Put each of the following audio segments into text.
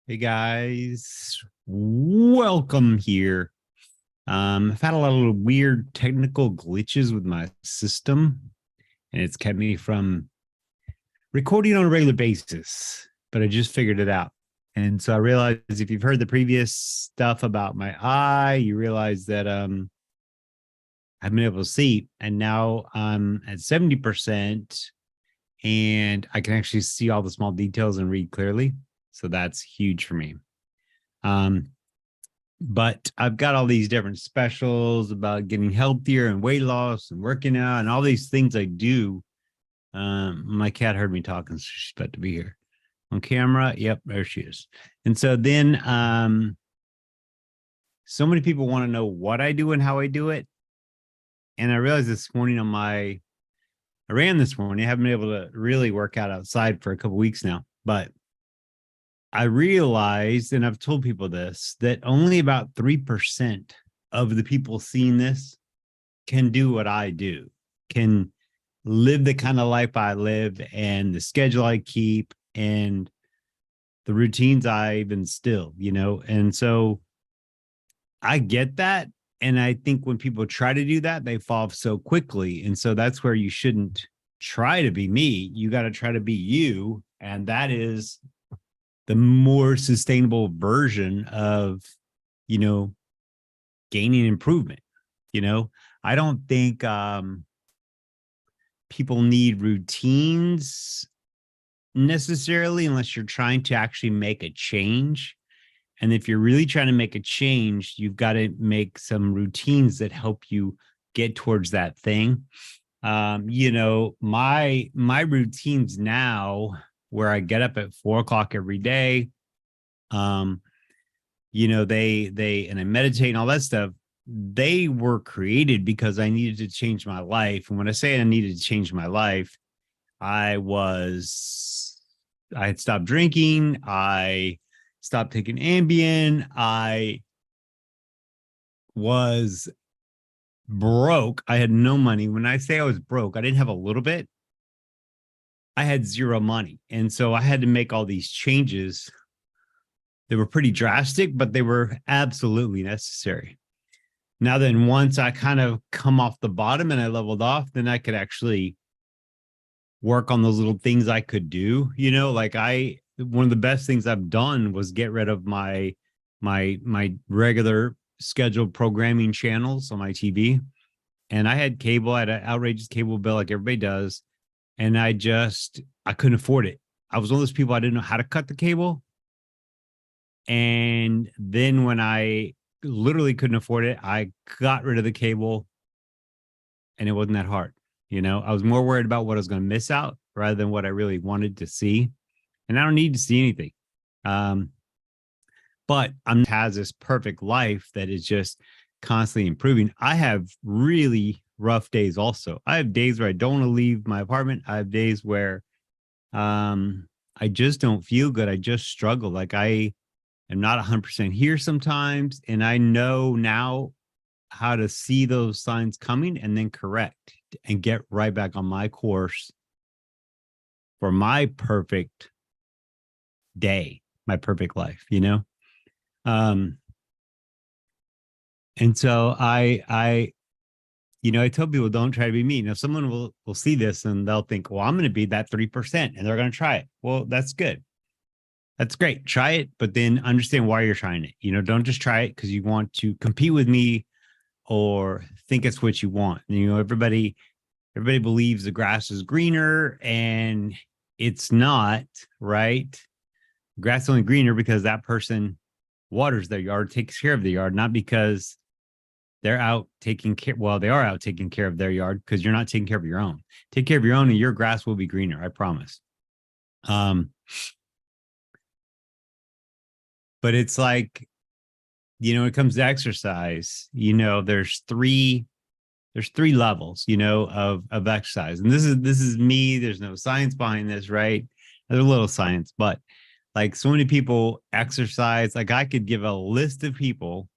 Hey guys, welcome here. I've had a lot of weird technical glitches with my system, and it's kept me from recording on a regular basis, but I just figured it out. And so I realized if you've heard the previous stuff about my eye, you realize that I've been able to see, and now I'm at 70%, and I can actually see all the small details and read clearly. So that's huge for me. Um, but I've got all these different specials about getting healthier and weight loss and working out and all these things I do. My cat heard me talking, so she's about to be here on camera. Yep, there she is. And so then so many people want to know what I do and how I do it. And I realized this morning I ran this morning. I haven't been able to really work out outside for a couple weeks now, but I realized, and I've told people this, that only about 3% of the people seeing this can do what I do, can live the kind of life I live and the schedule I keep and the routines I've instilled. And so I get that. And I think when people try to do that, they fall off so quickly. And so that's where you shouldn't try to be me. You got to try to be you. And that is the more sustainable version of, you know, gaining improvement. I don't think people need routines necessarily unless you're trying to actually make a change. And if you're really trying to make a change, you've got to make some routines that help you get towards that thing. My routines now where I get up at 4 o'clock every day. They and I meditate and all that stuff. They were created because I needed to change my life. And when I say I needed to change my life, I had stopped drinking. I stopped taking Ambien. I was broke. I had no money. When I say I was broke, I didn't have a little bit. I had zero money. And so I had to make all these changes. They were pretty drastic, but they were absolutely necessary. Now then, once I kind of come off the bottom and I leveled off, then I could actually work on those little things I could do. One of the best things I've done was get rid of my regular scheduled programming channels on my TV. And I had cable, I had an outrageous cable bill like everybody does. And I couldn't afford it. I was one of those people, I didn't know how to cut the cable. And then when I literally couldn't afford it, I got rid of the cable and it wasn't that hard. I was more worried about what I was going to miss out rather than what I really wanted to see. And I don't need to see anything. But I'm has this perfect life that is just constantly improving. I have really rough days also. I have days where I don't want to leave my apartment. I have days where I just don't feel good. I just struggle. Like I am not 100% here sometimes. And I know now how to see those signs coming and then correct and get right back on my course for my perfect day, my perfect life. And so I tell people don't try to be me. Now, someone will see this and they'll think, well, I'm going to be that 3% and they're going to try it. Well, that's good. That's great. Try it, but then understand why you're trying it. Don't just try it because you want to compete with me or think it's what you want. Everybody believes the grass is greener and it's not, right? Grass is only greener because that person waters their yard, takes care of the yard, not because they're out taking care. Well, they are out taking care of their yard because you're not taking care of your own. Take care of your own and your grass will be greener. I promise. But it's like, when it comes to exercise, there's three levels, of exercise. And this is me. There's no science behind this, right? There's a little science, but like so many people exercise, like I could give a list of people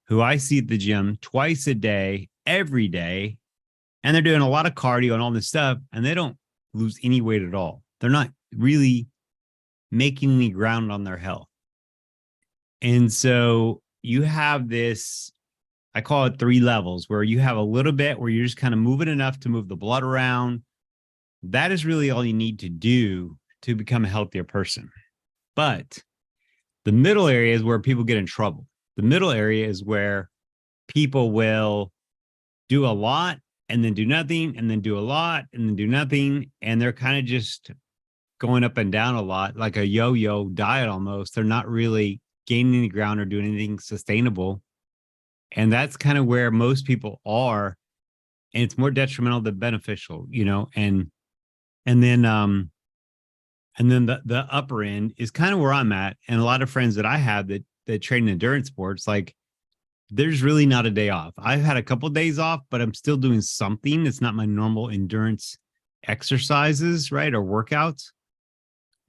who I see at the gym twice a day, every day, and they're doing a lot of cardio and all this stuff, and they don't lose any weight at all. They're not really making any ground on their health. And so you have this, I call it 3 levels, where you have a little bit where you're just kind of moving enough to move the blood around. That is really all you need to do to become a healthier person. But the middle area is where people get in trouble. The middle area is where people will do a lot and then do nothing and then do a lot and then do nothing. And they're kind of just going up and down a lot, like a yo-yo diet almost. They're not really gaining any ground or doing anything sustainable. And that's kind of where most people are. And it's more detrimental than beneficial, and then the upper end is kind of where I'm at. And a lot of friends that I have that train endurance sports, like there's really not a day off. I've had a couple of days off, but I'm still doing something. It's not my normal endurance exercises, right? Or workouts.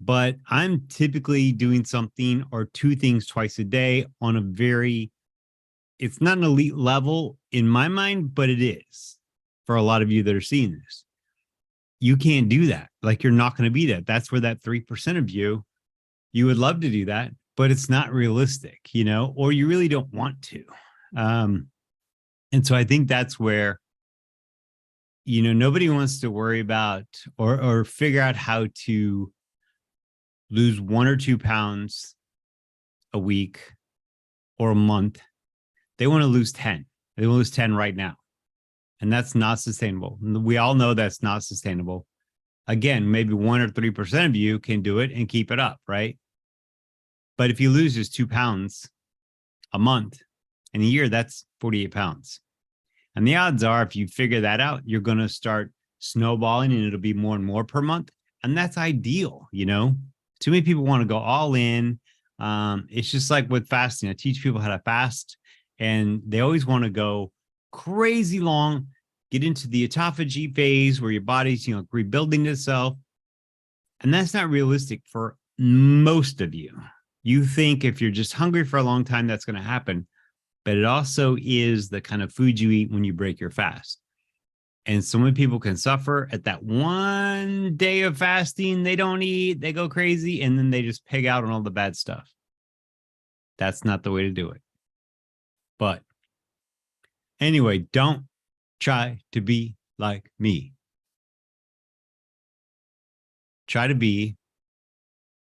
But I'm typically doing something or 2 things twice a day on a it's not an elite level in my mind, but it is for a lot of you that are seeing this. You can't do that. Like, you're not going to be that. That's where that 3% of you would love to do that, but it's not realistic, or you really don't want to. And so I think that's where, nobody wants to worry about or figure out how to lose 1 or 2 pounds a week or a month. They want to lose 10. They want to lose 10 right now. And that's not sustainable. We all know that's not sustainable. Again, maybe 1 or 3% of you can do it and keep it up, right? But if you lose just 2 pounds a month in a year, that's 48 pounds. And the odds are, if you figure that out, you're going to start snowballing and it'll be more and more per month. And that's ideal. Too many people want to go all in. It's just like with fasting. I teach people how to fast, and they always want to go crazy long, get into the autophagy phase where your body's, rebuilding itself. And that's not realistic for most of you. You think if you're just hungry for a long time, that's going to happen. But it also is the kind of food you eat when you break your fast. And so many people can suffer at that one day of fasting. They don't eat, they go crazy, and then they just pig out on all the bad stuff. That's not the way to do it. But anyway, don't try to be like me. Try to be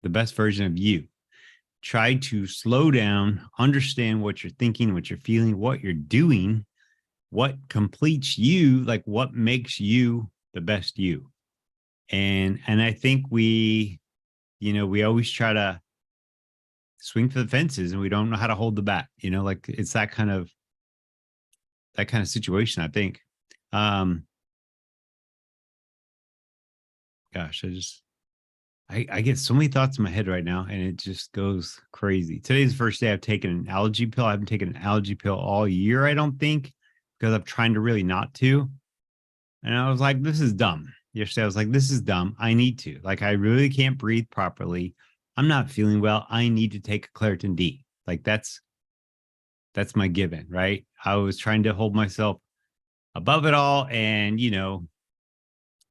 the best version of you. Try to slow down, understand what you're thinking, what you're feeling, what you're doing, what completes you, like what makes you the best you. And I think we always try to swing for the fences and we don't know how to hold the bat, like it's that kind of situation, I think. Gosh, I get so many thoughts in my head right now and it just goes crazy. Today's the first day I've taken an allergy pill. I haven't taken an allergy pill all year, I don't think, because I'm trying to really not to. And I was like, this is dumb. Yesterday, I was like, this is dumb. I need to. Like, I really can't breathe properly. I'm not feeling well. I need to take a Claritin D. Like, that's my given, right? I was trying to hold myself above it all. And,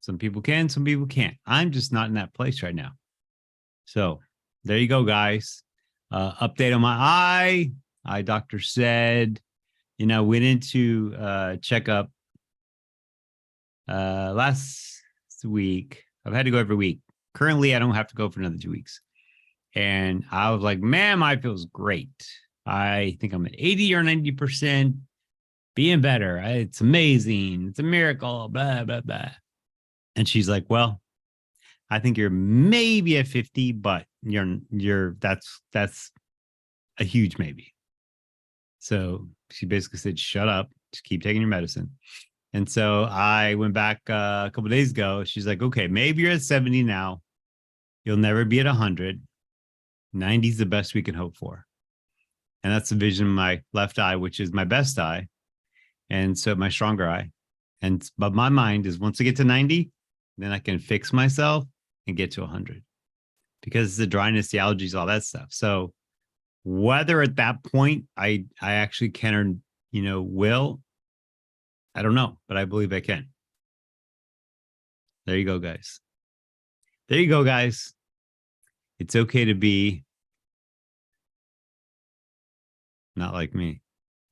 some people can, some people can't. I'm just not in that place right now. So there you go, guys. Update on my eye doctor said, went into checkup last week. I've had to go every week. Currently, I don't have to go for another 2 weeks. And I was like, man, my feels great. I think I'm at 80 or 90% being better. It's amazing. It's a miracle, blah, blah, blah. And she's like, well, I think you're maybe at 50, but that's a huge maybe. So she basically said, shut up, just keep taking your medicine. And so I went back a couple of days ago. She's like, okay, maybe you're at 70 now. You'll never be at 100. 90 is the best we can hope for. And that's the vision of my left eye, which is my best eye. And so my stronger eye. But my mind is, once I get to 90, then I can fix myself and get to 100, because the dryness, the allergies, all that stuff. So whether at that point I actually can or, will, I don't know, but I believe I can. There you go, guys. There you go, guys. It's okay to be Not like me.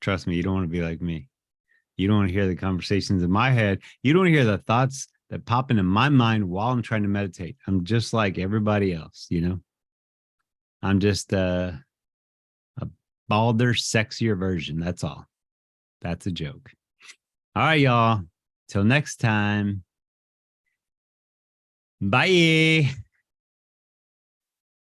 Trust me, you don't want to be like me. You don't want to hear the conversations in my head. You don't want to hear the thoughts that pop into my mind while I'm trying to meditate. I'm just like everybody else, you know? I'm just a balder, sexier version. That's all. That's a joke. All right, y'all. Till next time. Bye.